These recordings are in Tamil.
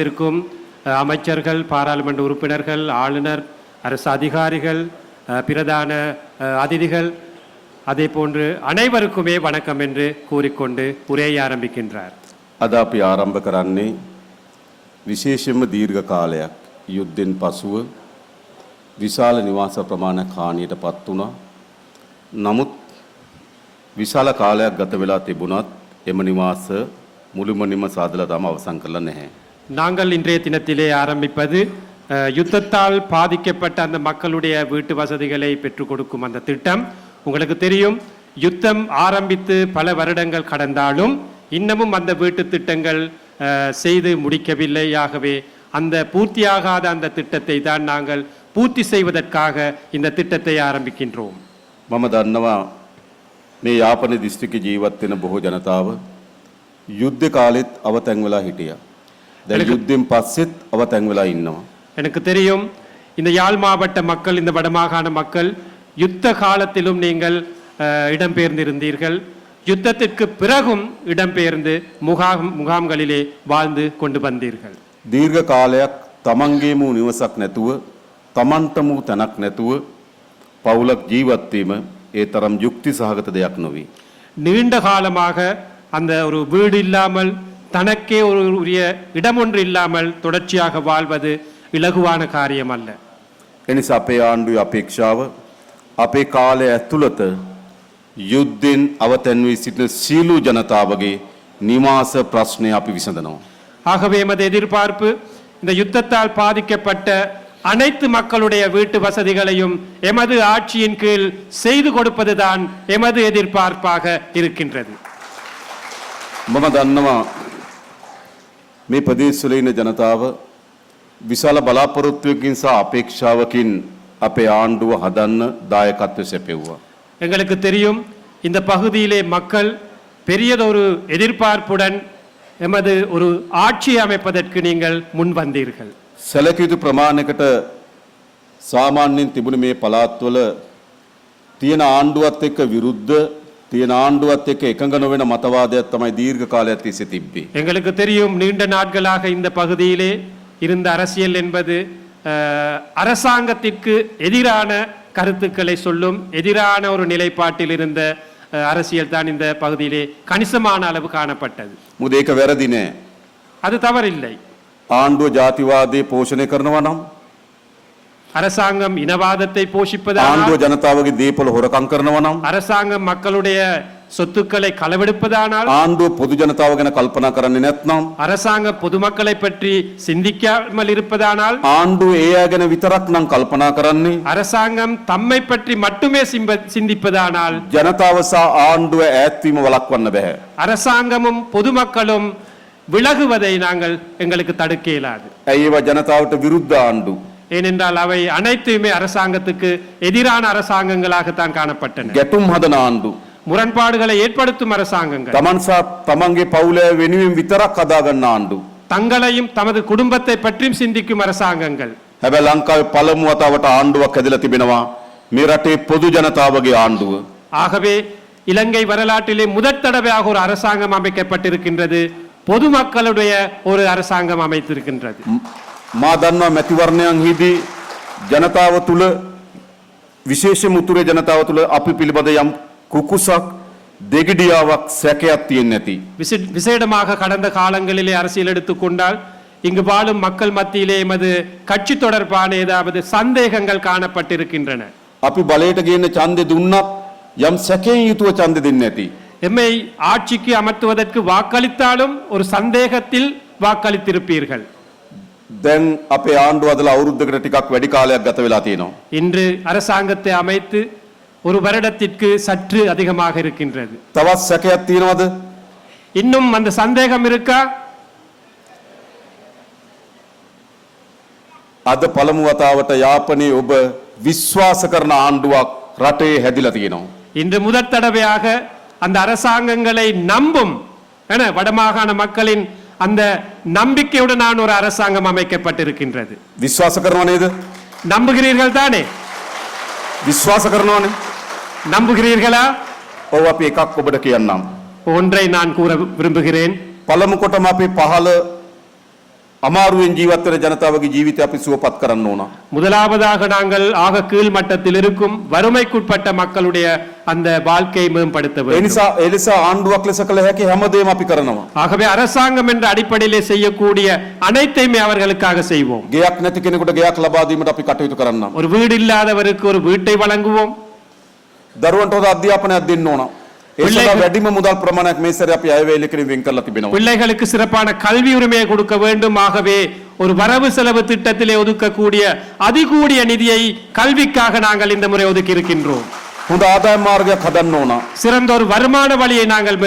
இருக்கும் அமைச்சர்கள், பாராளுமன்ற உறுப்பினர்கள், ஆளுநர், அரசு அதிகாரிகள், பிரதான அதிதிகள், அதே போன்று அனைவருக்குமே வணக்கம் என்று கூறிக்கொண்டு உரையை ஆரம்பிக்கின்றார். අද අපි ආරම්භ කරන්නේ විශේෂයෙන්ම දීර්ඝ කාලයක් යුද්ධෙන් පසුව විශාල නිවාස ප්‍රමාණයක් හානියට පත් වුණා. නමුත් විශාල කාලයක් ගත වෙලා තිබුණත් එම නිවාස මුළුමනින්ම සාදලා තම අවසන් කරලා නැහැ. நாங்கள் இன்றைய தினத்திலே ஆரம்பிப்பது யுத்தத்தால் பாதிக்கப்பட்ட அந்த மக்களுடைய வீட்டு வசதிகளை பெற்றுக் கொடுக்கும் அந்த திட்டம். உங்களுக்கு தெரியும், யுத்தம் ஆரம்பித்து பல வருடங்கள் கடந்தாலும் இன்னமும் அந்த வீட்டு திட்டங்கள் செய்து முடிக்கவில்லை. ஆகவே அந்த பூர்த்தியாகாத அந்த திட்டத்தை தான் நாங்கள் பூர்த்தி செய்வதற்காக இந்த திட்டத்தை ஆரம்பிக்கின்றோம். මම දන්නවා මේ යාපන දිස්ත්‍රික්කේ ජීවත් වෙන බොහෝ ජනතාව යුද්ධ කාලෙත් අවතැන් වෙලා හිටියා. දැන් යුද්ධෙන් පස්සෙත් අවතැන් වෙලා ඉන්නවා. எனக்கு தெரியும், இந்த யாழ் மாவட்ட மக்கள், இந்த வடமாகாண மக்கள் யுத்த காலத்திலும் நீங்கள் இடம்பெயர்ந்திருந்தீர்கள். யுத்தத்திற்கு பிறகும் இடம்பெயர்ந்து முகாம்களிலே வாழ்ந்து கொண்டு வந்தீர்கள். දීර්ඝ කාලයක් තමන්ගේම නිවසක් නැතුව, තමන්ටම තැනක් නැතුව පවුලක් ජීවත් වීම ඒ තරම් යුක්ති සහගත දෙයක් නොවේ. நீண்ட காலமாக அந்த ஒரு வீடு இல்லாமல், தனக்கே ஒரு உரிய இடம் ஒன்று இல்லாமல் தொடர்ச்சியாக வாழ்வது இலகுவான காரியம் அல்ல. එනිසා අපේ ආණ්ඩුවේ අපේක්ෂාව අපේ කාලය ඇතුළත යුද්ධෙන් අවතැන් වී සිටින සීළු ජනතාවගේ නිවාස ප්‍රශ්නය අපි විසඳනවා. ஆகவே எமது எதிர்பார்ப்பு, இந்த யுத்தத்தால் பாதிக்கப்பட்ட அனைத்து மக்களுடைய வீட்டு வசதிகளையும் எமது ஆட்சியின் கீழ் செய்து கொடுப்பதுதான் எமது எதிர்பார்ப்பாக இருக்கின்றது. මම දන්නවා මේ ප්‍රදේශවල ඉන්න ජනතාව විශාල බලාපොරොත්තුවකින් සහ අපේක්ෂාවකින් අපේ ආණ්ඩුව හදන්න දායකත්වය සැපෙව්වා. எங்களுக்கு தெரியும், இந்த பகுதியிலே மக்கள் பெரியதொரு எதிர்பார்ப்புடன் எமது ஒரு ஆட்சி அமைப்பதற்கு நீங்கள் முன் வந்தீர்கள். සැලකිය යුතු ප්‍රමාණයකට සාමාන්‍යයෙන් තිබුණ මේ පළාත්වල තියෙන ආණ්ඩුවත් එක්ක විරුද්ධ, තියෙන ආණ්ඩුවත් එක්ක එකඟ නොවන මතවාදයක් තමයි දීර්ඝ කාලයක් තිස්සේ තිබ්බේ. எங்களுக்கு தெரியும், நீண்ட நாட்களாக இந்த பகுதியிலே இருந்த அரசியல் என்பது அரசாங்கத்திற்கு எதிரான கருத்துக்களை சொல்லும், எதிரான ஒரு நிலைப்பாட்டில் இருந்த அரசியல் தான் இந்த பகுதியிலே கணிசமான அளவு காணப்பட்டது. මොකද ඒක වැරදි නෑ. அது தவறில்லை. ආණ්ඩුව ජාතිවාදයේ පෝෂණය කරනවා නම්, அரசாங்கம் இனவாதத்தை ආණ්ඩුව போஷிப்பதானால், ජනතාවගේ දේපොළ හොරකම් කරනවා නම්, அரசாங்கம் மக்களுடைய சொத்துக்களை களவெடுப்பதானால், ආණ්ඩුව පොදු ජනතාව ගැන කල්පනා කරන්නේ නැත්නම්, அரசாங்கம் பொதுமக்களை பற்றி சிந்திக்காமல் இருப்பதானால், ආණ්ඩුව ඒ අය ගැන විතරක් නම් කල්පනා කරන්නේ, அரசாங்கம் தம்மை பற்றி மட்டுமே சிந்திப்பதானால், ජනතාව සහ ආණ්ඩුව ඈත්වීම වළක්වන්න බෑ. அரசாங்கமும் பொதுமக்களும் விலகுவதை நாங்கள் எங்களுக்கு தடுக்க இயலாது. ඇයි ඒවා ජනතාවට විරුද්ධ ආණ්ඩු? ஏனென்றால் அவை அனைத்துமே அரசாங்கத்துக்கு எதிரான அரசாங்கங்களாகத்தான் காணப்பட்டன. ගැටුම් හදන ආණ්ඩු, முரண்பாடுகளை ஏற்படுத்தும் அரசாங்கங்கள், තමන් සහ තමන්ගේ පවුලේ වෙනුවෙන් විතරක් හදාගන්න ආණ්ඩු. தங்களையும் தமது குடும்பத்தை பற்றியும் சிந்திக்கும் அரசாங்கங்கள். හැබැයි ලංකාවේ පළමු වතාවට ආණ්ඩුවක් හැදලා තිබෙනවා මේ රටේ පොදු ජනතාවගේ ආණ්ඩුව. ஆகவே இலங்கை வரலாற்றிலே முதற் தடவையாக ஒரு அரசாங்கம் அமைக்கப்பட்டிருக்கின்றது. பொதுமக்களுடைய ஒரு அரசாங்கம் அமைத்திருக்கின்றது. මා දන්නවා මැතිවරණයන්හිදී ජනතාව තුළ, විශේෂයෙන්ම උතුරේ ජනතාව තුළ අපි පිළිබඳ යම් කුකුසක්, දෙගිඩියාවක්, සැකයක් තියෙන්නේ නැති. விசேடமாக கடந்த காலங்களிலே அரசியல் எடுத்துக்கொண்டால் இங்கு வாழும் மக்கள் மத்தியிலே எமது கட்சி தொடர்பான ஏதாவது சந்தேகங்கள் காணப்பட்டிருக்கின்றன. අපි බලයට ගේන ඡන්දෙ දුන්නත් යම් සැකයෙන් යුතුව ඡන්දෙ දෙන්නේ නැති. எம்மை ஆட்சிக்கு அமர்த்துவதற்கு வாக்களித்தாலும் ஒரு சந்தேகத்தில் வாக்களித்திருப்பீர்கள். දැන් අපේ ආණ්ඩුව අදලා අවුරුද්දකට ටිකක් වැඩි කාලයක් ගත වෙලා තියෙනවා. இன்று அரசாங்கத்தை அமைத்து ஒரு வருடத்திற்கு சற்று அதிகமாக இருக்கின்றது. තවත් සැකයක් තියෙනවද? இன்னும் அந்த சந்தேகம் இருக்கா? අද පළමු වතාවට යාපනයේ ඔබ විශ්වාස කරන ආණ්ඩුවක් රටේ හැදිලා තියෙනවා. இன்று முதற் தடவையாக அந்த அரசாங்கங்களை நம்பும் வடமாகாண மக்களின் அந்த நம்பிக்கையுடனான ஒரு அரசாங்கம் அமைக்கப்பட்டிருக்கின்றது. විශ්වාස කරනව නේද? நம்புகிறீர்கள் தானே? විශ්වාස කරනවනේ. நம்புகிறீர்களா? ඔව්, අපි එකක් ඔබට කියන්නම්. ஒன்றை நான் கூற விரும்புகிறேன். පළමු කොටම අපි පහළ අමාරුවෙන් ජීවත් වෙන ජනතාවගේ ජීවිතය අපි සුවපත් කරන්න ඕන. முதலாவதாக நாங்கள் ஆக கீழ் மட்டத்தில் இருக்கும் வறுமைக்குட்பட்ட மக்களுடைய அந்த வாழ்க்கையை மேம்படுத்த ඒ வேண்டும். නිසා ආණ්ඩුවක් ලෙස කළ හැකි හැමදේම අපි කරනවා. ஆகவே அரசாங்கம் என்ற அடிப்படையிலே செய்யக்கூடிய அனைத்தையுமே அவர்களுக்காக செய்வோம். ගෙයක් නැති කෙනෙකුට ගෙයක් ලබා දීමට අපි කටයුතු කරන්නම්. ஒரு வீடு இல்லாதவருக்கு ஒரு வீட்டை வழங்குவோம். දරුවන්ට හොඳ අධ්‍යාපනයක් දෙන්න ඕන. ඒ සඳහා වැඩිම මුදල් ප්‍රමාණයක් මේ සැරේ අපි අයවැය ඉලක්කයෙන් වෙන් කරලා තිබෙනවා. பிள்ளைகளுக்கு சிறப்பான கல்வி உரிமையை கொடுக்க வேண்டும். ஆகவே ஒரு வரவு செலவு திட்டத்திலே ஒதுக்கக்கூடிய அதிகூடிய நிதியை கல்விக்காக நாங்கள் இந்த முறை ஒதுக்கி இருக்கின்றோம். හොඳ ආදායම් මාර්ගයක් හදන්න ඕන. சிறந்த ஒரு வருமான வழியை நாங்கள்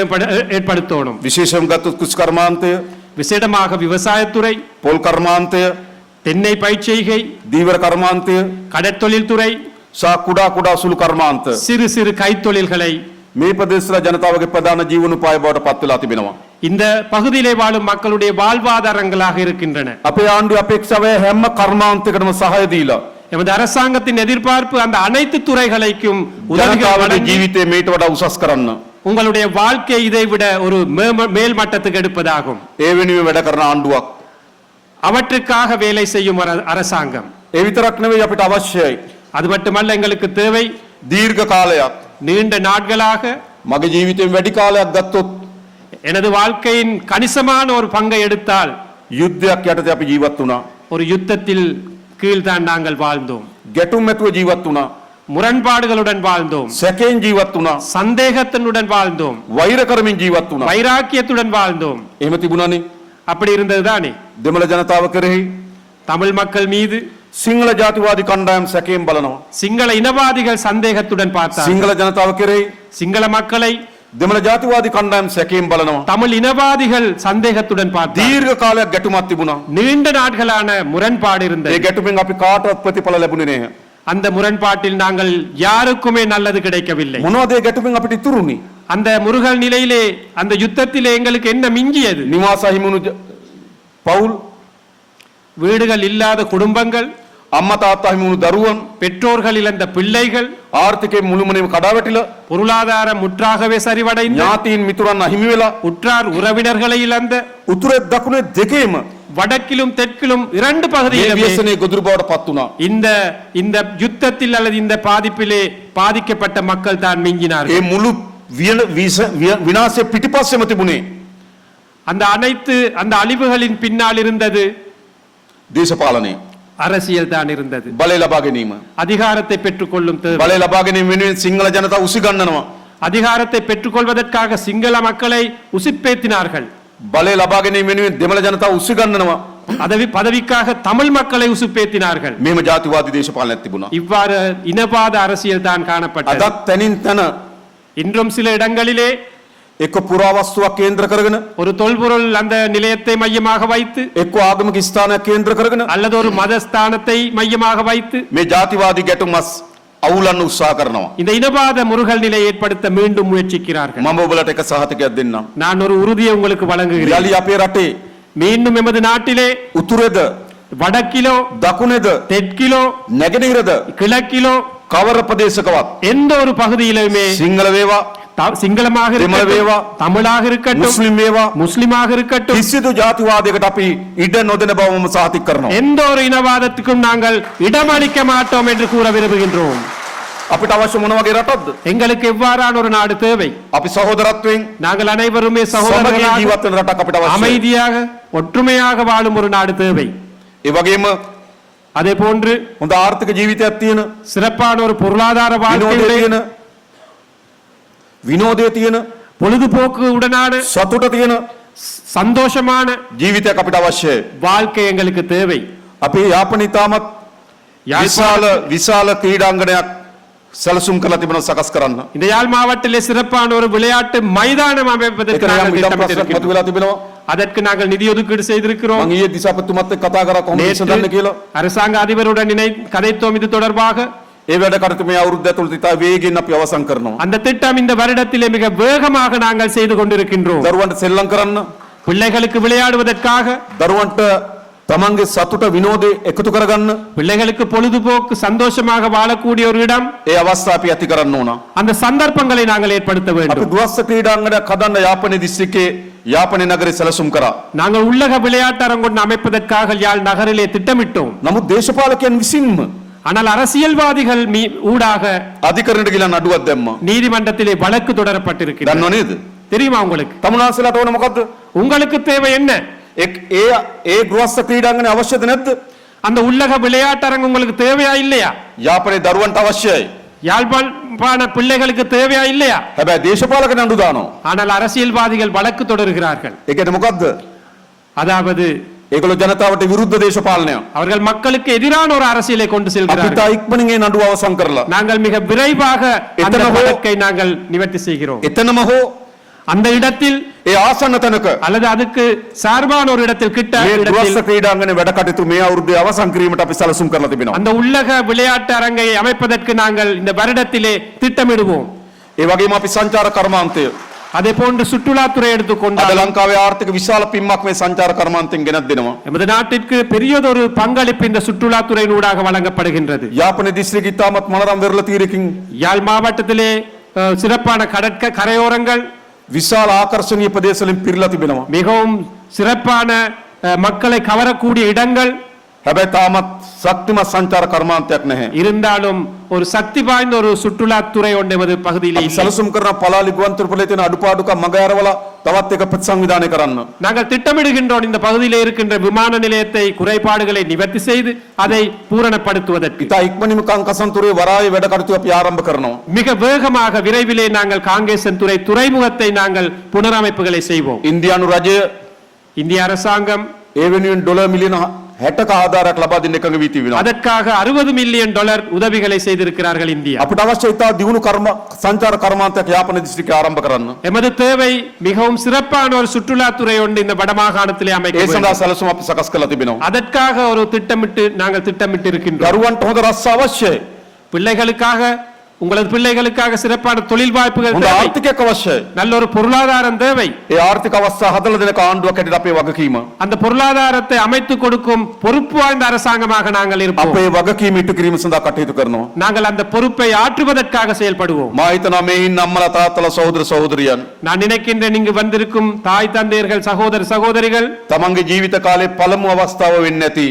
ஏற்படுத்தணும். විශේෂයෙන් ගත්තොත් කෘෂි කර්මාන්තය, விசேடமாக விவசாயத்துறை, පොල් කර්මාන්තය, தென்னை பயிர்ச்செய்கை, දීවර කර්මාන්තය, கடற்தொழில் துறை, සහ කුඩා සුළු කර්මාන්ත சிறு சிறு கைத்தொழில்களை මේ ප්‍රදේශවල ජනතාවගේ ප්‍රධාන ජීවනෝපාය බවට පත් වෙලා තිබෙනවා. இந்த பகுதியிலே வாழும் மக்களுடைய வாழ்வாதாரங்களாக இருக்கின்றன. අපේ ආණ්ඩුවේ අපේක්ෂාව හැම කර්මාන්තයකටම සහාය දීලා எமது அரசாங்கத்தின் எதிர்பார்ப்பு அந்த அனைத்து துறைகளுக்கும் உதவிகள் ජනතාවගේ வழங்கி ජීවිතේ මේට වඩා උසස් කරන්න. உங்களுடைய வாழ்க்கை இதை விட ஒரு மேல் மட்டத்துக்கு எடுப்பதாகும். ඒ වෙනුවෙන් වැඩ කරන ආණ්ඩුවක්. அவற்றுக்காக வேலை செய்யும் அரசாங்கம். ඒ විතරක් නෙවෙයි අපිට අවශ්‍යයි. அது மட்டுமல்ல, எங்களுக்கு தேவை දීර්ඝ කාලයක්. நீண்ட நாட்களாக මගේ ජීවිතයෙන් වැඩි කාලයක් ගත්තොත් எனது வாழ்க்கையின் கணிசமான ஒரு பங்கை எடுத்தால் යුද්ධයක් යටතේ අපි ජීවත් වුණා. ஒரு யுத்தத்தில் கீழ்தான் நாங்கள் வாழ்ந்தோம். ගැටුම් ඇතුව ජීවත් වුණා. முரண்பாடுகளுடன் வாழ்ந்தோம். සැකයෙන් ජීවත් වුණා. சந்தேகத்தினுடன் வாழ்ந்தோம். වෛර කරමින් ජීවත් වුණා. வைராக்கியத்துடன் வாழ்ந்தோம். එහෙම තිබුණානේ. அப்படி இருந்ததுதானே දෙමළ ජනතාව කෙරෙහි தமிழ் மக்கள் மீது සිංහල ජාතිවාදී කණ්ඩායම් සැකයෙන් බලනවා. சிங்கள இனவாதிகள் சந்தேகத்துடன் பார்த்தார். සිංහල ජනතාව කෙරෙහි சிங்கள மக்களை දෙමළ ජාතිවාදී කණ්ඩායම් සැකයෙන් බලනවා. தமிழ் இனவாதிகள் சந்தேகத்துடன் பார்த்தார். දීර්ඝ කාලයක් ගැටුමක් තිබුණා. நீண்ட நாட்களான முரண்பாடு ඒ இருந்தது. ගැටුමෙන් අපි කාටවත් ප්‍රතිඵල ලැබුණේ නැහැ. அந்த முரண்பாட்டில் நாங்கள் யாருக்குமே நல்லது கிடைக்கவில்லை. මොනවද ඒ ගැටුමෙන් අපිට ඉතුරුනේ? அந்த முருகல் நிலையிலே, அந்த யுத்தத்திலே எங்களுக்கு என்ன மிஞ்சியது? නිවාස හිමුණු පවුල්, வீடுகள் இல்லாத குடும்பங்கள், අම්මා තාත්තා හිමුණු දරුවන්, பெற்றோர்கள் இழந்த பிள்ளைகள், ආර්ථිකයෙන් මුළුමනින්ම කඩාවැටිලා, பொருளாதாரம் முற்றாகவே சரிவடைந்து, ඥාතීන් මිතුරන් අහිමි වෙලා, உற்றார் உறவினர்களை இழந்த, උතුරේ දකුණේ දෙකේම வடக்கிலும் தெற்கிலும் இரண்டு මේ பகுதிகளிலும் ව්‍යසනයේ ගොදුරු බවට පත් වුණා. இந்த யுத்தத்தில் அல்லது இந்த பாதிப்பிலே பாதிக்கப்பட்ட மக்கள் தான் மிஞ்சினார்கள். ඒ මුළු විනාශයේ පිටිපස්සෙම තිබුණේ அந்த அந்த அழிவுகளின் பின்னால் இருந்தது දේශපාලනය. அரசியல் தான் இருந்தது. බලය ලබා ගැනීම. அதிகாரத்தை பெற்றுக்கொள்ளும் தேவை. බලය ලබා ගැනීම වෙනුවෙන් සිංහල ජනතාව උසිගන්නනවා. அதிகாரத்தை பெற்றுக்கொள்வதற்காக சிங்கள மக்களை உசுப்பேத்தினார்கள். බලය ලබා ගැනීම වෙනුවෙන් දෙමළ ජනතාව උසිගන්නනවා. பதவிக்காக தமிழ் மக்களை உசுப்பேத்தினார்கள். මෙහෙම ජාතිවාදී දේශපාලනයක් තිබුණා. இவ்வாறு இனவாத அரசியல் தான் காணப்பட்டது. අදත් තනින් තන இன்றும் சில இடங்களிலே එක්ක පුරාවස්තුවක් කේන්ද්‍ර කරගෙන, ஒரு தொல்பொருள் அந்த நிலையத்தை மையமாக வைத்து, එක්ක ආගමික ස්ථානයක් කේන්ද්‍ර කරගෙන அல்லது ஒரு மதஸ்தானத்தை மையமாக வைத்து මේ ජාතිවාදී ගැටුමස් අවුලන්න උත්සාහ කරනවා. இந்த இனவாத முருகல் நிலை ஏற்படுத்த மீண்டும் முயற்சிக்கிறார்கள். මම ඔබලට එක සහතිකයක් දෙන්නම්. நான் ஒரு உறுதியை உங்களுக்கு வழங்குகிறேன். යලි අපේ රටේ மீண்டும் எமது நாட்டிலே උතුරේද வடக்கிலோ, දකුණේද தெற்கிலோ, නැගෙනහිරද கிழக்கிலோ, කවර ප්‍රදේශකවත් எந்த ஒரு பகுதியிலுமே සිංහල වේවා சிங்களமாக இருக்கட்டும், தமிழாக இருக்கட்டும், මුස්ලිම් වේවා முஸ்லிமாக இருக்கட்டும், කිසිදු ජාතිවාදයකට අපි ඉඩ නොදෙන බව මම සහතික කරනවා. எந்த ஒரு இனவாதத்துக்கும் நாங்கள் இடமளிக்க மாட்டோம் என்று கூற விரும்புகின்றோம். අපිට අවශ්‍ය මොන වගේ රටක්ද? எங்களுக்கு எவ்வாறான ஒரு நாடு தேவை? අපි සහෝදරත්වයෙන් நாங்கள் அனைவருமே සමගිය சகோதரர்களாக ජීවත් වෙන රටක් අපිට අවශ්‍යයි. அமைதியாக ஒற்றுமையாக வாழும் ஒரு நாடு தேவை. ඒ වගේම அதே போன்று හොඳ ආර්ථික ජීවිතයක් තියෙන, சிறப்பான ஒரு பொருளாதார வாழ்க்கை, විනෝදයේ තියෙන, பொழுதுபோக்கு உடனான සතුට තියෙන சந்தோஷமான ජීවිතයක් අපිට අවශ්‍යයි. வாழ்க்கை எங்களுக்கு தேவை. අපේ යාපනයේ තාමත් විශාල ක්‍රීඩාංගණයක් සැලසුම් කරලා තිබෙනවා සකස් කරන්න. இந்த யாழ் மாவட்டத்திலே சிறப்பான ஒரு விளையாட்டு மைதானம் அமைப்பதற்கு ඒකේ நாங்கள் යම් ඉඩම් ප්‍රශ්නයක් திட்டமிட்டிருக்கிறோம். මතුවලා තිබෙනවා. அதற்கு நாங்கள் நிதி ஒதுக்கீடு செய்திருக்கிறோம். මම ඊයේ දිසාපතිතුමත් එක්ක කතා කරා කොහොමද ඉස්සදන්න කියලා. அரசாங்க அதிபருடன் கதைத்தோம் இது தொடர்பாக. ඒ වැඩ කටයුතු මේ අවුරුද්ද ඇතුළත ඉතා වේගෙන් අපි අවසන් කරනවා. அந்த திட்டம் இந்த வருடத்திலே மிக வேகமாக நாங்கள் செய்து கொண்டிருக்கின்றோம். දරුවන්ට සෙල්ලම් කරන්න, பிள்ளைகளுக்கு விளையாடுவதற்காக, දරුවන්ට තමන්ගේ සතුට විනෝදේ එකතු කරගන්න பிள்ளைகளுக்கு பொழுதுபோக்கு சந்தோஷமாக வாழக்கூடிய ஒரு இடம். ඒ අවස්ථා අපි ඇති කරන්න ඕන. அந்த சந்தர்ப்பங்களை நாங்கள் ஏற்படுத்த අපි வேண்டும். ගුවස්ස ක්‍රීඩාංගණයක් හදන්න යාපනයේ දිස්ත්‍රික්කයේ යාපනයේ නගරේ සැලසුම් කරා. நாங்கள் உள்ளக விளையாட்டரங்கு அமைப்பதற்காக யாழ் நகரிலே திட்டமிட்டோம். නමුත් දේශපාලකයන් විසින්ම ஆனால் அரசியல்வாதிகள் ஊடாக අධිකරණයට ගිහින් නඩුවක් දැම්මා. நீதிமன்றத்திலே வழக்கு தொடரப்பட்டிருக்கிறது. දන්නව නේද? தெரியுமா உங்களுக்கு? තමුන්නාන්සලාට ඕන මොකද්ද? உங்களுக்கு தேவை என்ன? ඒ ගුවස්ස ක්‍රීඩාංගණය අවශ්‍යද නැද්ද? அந்த உள்ளக விளையாட்டரங்கு உங்களுக்கு தேவையா இல்லையா? යාපනයේ දරුවන්ට අවශ්‍යයි. யாழ்ப்பாண பிள்ளைகளுக்கு தேவையா இல்லையா? හැබැයි දේශපාලක නඩු දානවා. ஆனால் அரசியல்வாதிகள் வழக்கு தொடர்கிறார்கள். ඒකට මොකද්ද? அதாவது ඒගොල්ලෝ ජනතාවට විරුද්ධ දේශපාලනයක්. அவர்கள் மக்களுக்கு எதிரான ஒரு அரசியலை கொண்டு අපිට செல்கிறார்கள். ඉක්මනින් ඒ නඩුව අවසන් කරලා நாங்கள் மிக விரைவாக அந்த எத்தனை வழக்கை நாங்கள் நிவர்த்தி செய்கிறோம். එතනම හෝ அந்த இடத்தில் ඒ ආසන්න තැනක அல்லது அதுக்கு சார்பான ஒரு இடத்தில் கிட்ட මේ இடத்தில் ගුවස්ස ක්‍රීඩාංගණයේ වැඩ කටයුතු මේ අවුරුද්දේ අවසන් කිරීමට අපි සැලසුම් කරලා තිබෙනවා. அந்த உள்ளக விளையாட்டு அரங்கை அமைப்பதற்கு நாங்கள் இந்த வருடத்திலே திட்டமிடுவோம். ඒ වගේම අපි සංචාර කර්මාන්තය அதே போன்று சுற்றுலாத்துறை අද எடுத்துக்கொண்டால் ලංකාවේ ආර්ථික විශාල පින්මක් මේ සංචාර කර්මාන්තයෙන් ගෙනත් දෙනවා. நமது நாட்டிற்கு பெரியதொரு பங்களிப்பு இந்த சுற்றுலாத்துறையினூடாக வழங்கப்படுகின்றது. යාපනයේ දිස්ත්‍රික්ක ඉතාමත් මනරම් වෙරළ තීරකින් யாழ் மாவட்டத்திலே சிறப்பான கரையோரங்கள் විශාල ආකර්ෂණීය ප්‍රදේශ වලින් පිරීලා තිබෙනවා. மிகவும் சிறப்பான மக்களை கவரக்கூடிய இடங்கள் හැබැයි තාමත් ශක්තිමත් සංචාර කර්මාන්තයක් නැහැ. இருந்தாலும் ஒரு சக்தி வாய்ந்த ஒரு சுற்றுலாத்துறை ஒன்று எமது பகுதியிலே අපි இல்லை. සැලසුම් කරන පලාලි ගුවන්තොටුපළේ තියෙන අඩුපාඩුකම් මග ඇරවලා තවත් එක ප්‍රතිසංවිධානය කරන්න. நாங்கள் திட்டமிடுகின்றோம் இந்த பகுதியிலே இருக்கின்ற விமான நிலையத்தை குறைபாடுகளை நிவர்த்தி செய்து அதை பூரணப்படுத்துவதற்கு. ඉතා ඉක්මනින්ම කංකසන්තුරේ වරායේ වැඩ කටයුතු අපි ආරම්භ කරනවා. மிக வேகமாக விரைவிலே நாங்கள் காங்கேசன்துறை துறைமுகத்தை நாங்கள் புனரமைப்புகளை செய்வோம். ඉන්දියානු රජය இந்திய அரசாங்கம் ඒ වෙනුවෙන් ඩොලර් මිලියන 60ක ආධාරයක් ලබා දෙන්න එකඟ වී තිබෙනවා. அதற்காக 60 மில்லியன் டாலர் உதவிகளை செய்திருக்கிறார்கள் இந்தியா. අපිට අවශ්‍ය ඉතා දියුණු සංචාර කර්මාන්තයක් යාපන දිස්ත්‍රික්කයේ ආරම්භ කරන්න. எமது தேவை மிகவும் சிறப்பான ஒரு சுற்றுலாத்துறை ஒன்று இந்த வடமாகாணத்திலே அமைக்க ඒ வேண்டும். සඳහා සැලසුම් අපි සකස් කරලා තිබෙනවා. அதற்காக ஒரு நாங்கள் திட்டமிட்டு இருக்கின்றோம். දරුවන්ට හොඳ රස්සා අවශ්‍යයි. பிள்ளைகளுக்காக உங்களது பிள்ளைகளுக்காக சிறப்பான தொழில் வாய்ப்புகள் හොඳ தேவை. ආර්ථිකයක් අවශ්‍යයි. நல்ல ஒரு பொருளாதாரம் தேவை. ඒ ආර්ථික අවස්ථා හදලා දෙනක ආණ්ඩුවක් හැටියට අපේ වගකීම. அந்த பொருளாதாரத்தை அமைத்துக் கொடுக்கும் பொறுப்பு வாய்ந்த அரசாங்கமாக நாங்கள் இருப்போம். අපේ වගකීම ඉටු කිරීම සඳහා කටයුතු කරනවා. நாங்கள் அந்த பொறுப்பை ஆற்றுவதற்காக செயல்படுவோம். මා හිතනවා මේ ඉන්න අම්මලා තාත්තලා සහෝදර சகோதරියන් நான் நினைக்கின்றேன் இங்கு வந்திருக்கும் தாய் தந்தையர்கள் சகோதர சகோதரிகள் තමන්ගේ ජීවිත කාලේ පළමු අවස්ථාව වෙන්නේ නැති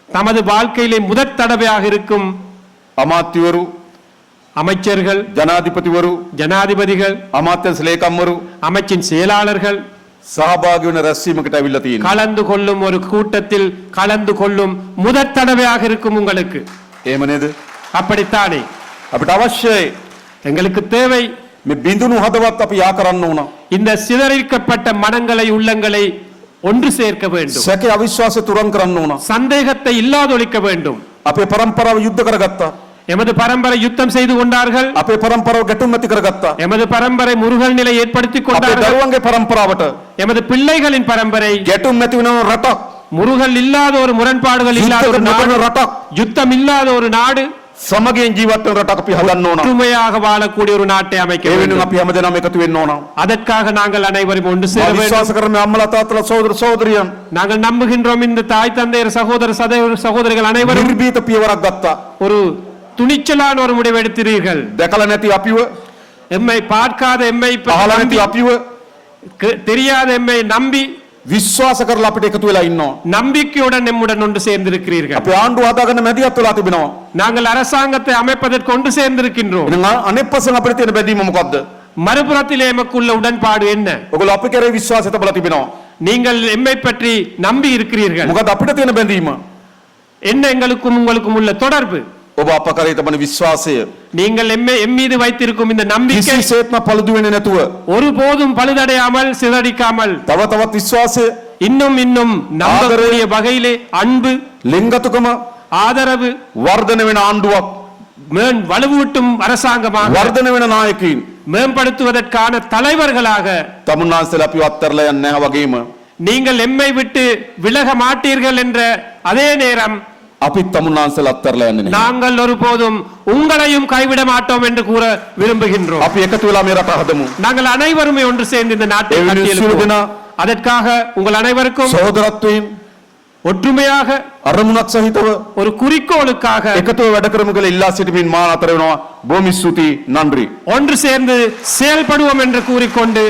தமது வாழ்க்கையிலே முதற் தடவையாக இருக்கும் අමාත්‍යවරු அமைச்சர்கள் ජනාධිපතිවරු ஜனாதிபதிகள் අමාත්‍යංශ ලේකම්වරු அமைச்சின் செயலாளர்கள் සහභාගී වෙන රැස්වීමකට ඇවිල්ලා තියෙනවා. கலந்து கொள்ளும் ஒரு கூட்டத்தில் கலந்து கொள்ளும் முதற் தடவையாக இருக்கும் உங்களுக்கு. එහෙම නේද? அப்படித்தானே අපිට අවශ්‍යයි எங்களுக்கு தேவை මේ බිඳුණු හදවත් අපි යා කරන්න ඕන. இந்த சிதறடிக்கப்பட்ட மனங்களை உள்ளங்களை ஒன்று சேர்க்க வேண்டும். සැකේ අවිශ්වාසය තුරන් කරන්න ඕන. சந்தேகத்தை இல்லாதொழிக்க வேண்டும். අපේ පරම්පරාව යුද්ධ කරගත්තා. எமது பரம்பரை யுத்தம் செய்து கொண்டார்கள். අපේ පරම්පරාව ගැටුම් ඇති කරගත්තා. எமது பரம்பரை முருகல் நிலை ஏற்படுத்திக் අපේ கொண்டார்கள். දරුවන්ගේ පරම්පරාවට எமது பிள்ளைகளின் பரம்பரை ගැටුම් ඇති වෙන රටක් முருகல் இல்லாத ஒரு முரண்பாடுகள் இல்லாத ஒரு நாடு, රටක් யுத்தம் இல்லாத ஒரு நாடு, සමගියෙන් ජීවත් වෙන රටක් අපි හදන්න ඕන. ஒற்றுமையாக வாழக்கூடிய ஒரு நாட்டை அமைக்க ඒ වෙනුවෙන් வேண்டும். අපි හැමදෙනාම එකතු වෙන්න ඕන. அதற்காக நாங்கள் அனைவரும் ஒன்று சேர මා வேண்டும். විශ්වාස කරන මේ අම්මලා තාත්තලා සහෝදර සහෝදරියන් நாங்கள் நம்புகின்றோம் இந்த தாய் தந்தையர் சகோதர சகோதரிகள் அனைவரும் නිර්භීත පියවරක් ගත්තා. ஒரு துணிச்சலான ஒரு முடிவு எடுத்தீர்கள். දැකලා නැති අපිව எம்மை பார்க்காத எம்மை අහලා නැති අපිව தெரியாத எம்மை நம்பி විශ්වාස කරලා අපිට එකතු වෙලා ඉන්නවා. நம்பிக்கையுடன் நம்முடன் ஒன்று சேர்ந்திருக்கிறீர்கள். අපි ආණ්ඩුව හදාගන්න මැදිහත් වෙලා තිබෙනවා. நாங்கள் அரசாங்கத்தை அமைப்பதற்கு ஒன்று சேர்ந்திருக்கின்றோம். එහෙනම් අනෙක් පස්සෙන් අපිට තියෙන බැඳීම මොකද්ද? மறுபுறத்திலே எமக்குள்ள உடன்பாடு என்ன? ඔයගොල්ලෝ අපි කරේ විශ්වාසය තබලා තිබෙනවා. நீங்கள் எம்மை பற்றி நம்பி இருக்கிறீர்கள். මොකද අපිට තියෙන බැඳීම? என்ன எங்களுக்கும் உங்களுக்கும் உள்ள தொடர்பு? ඔබ අප කරේ තබන විශ්වාසය நீங்கள் எம் மீது வைத்திருக்கும் இந்த நம்பிக்கை කිසිසේත්ම පළුදු වෙන්නේ නැතුව ஒருபோதும் பழுதடையாமல் சிதறடிக்காமல் තව තවත් විශ්වාසය இன்னும் நம்பக்கூடிய வகையிலே அன்பு, ලිංගතුකම ஆதரவு, වර්ධනය වෙන ආණ්ඩුවක් வலுவூட்டும் அரசாங்கமாக වර්ධනය වෙන නායකයින් மேம்படுத்துவதற்கான தலைவர்களாக තමුන්නාන්සලා අපිව අත්හැරලා යන්නේ නැහැ වගේම நீங்கள் எம்மை விட்டு விலக மாட்டீர்கள் என்ற அதே நேரம் අපිත් තමුන්නාන්සලා අත්හැරලා යන්නේ නැහැ. நாங்கள் ஒருபோதும் உங்களையும் கைவிட மாட்டோம் என்று கூற விரும்புகின்றோம். අපි එකතු වෙලා මේ රට හදමු. நாங்கள் அனைவருமே ஒன்று சேர்ந்து இந்த நாட்டை ඒ වෙනුවෙන් සියලු கட்டியெழுப்புவோம். දෙනා அதற்காக உங்கள் அனைவருக்கும் සහෝදරත්වයෙන් ஒற்றுமையாக අරමුණක් සහිතව ஒரு குறிக்கோளுக்காக එකතුව වැඩ කරමු කියලා ඉල්ලා සිටමින් මා අතර වෙනවා. බොහොම ස්තුතියි. නන්දි. ஒன்று சேர்ந்து செயல்படுவோம் என்று கூறிக்கொண்டு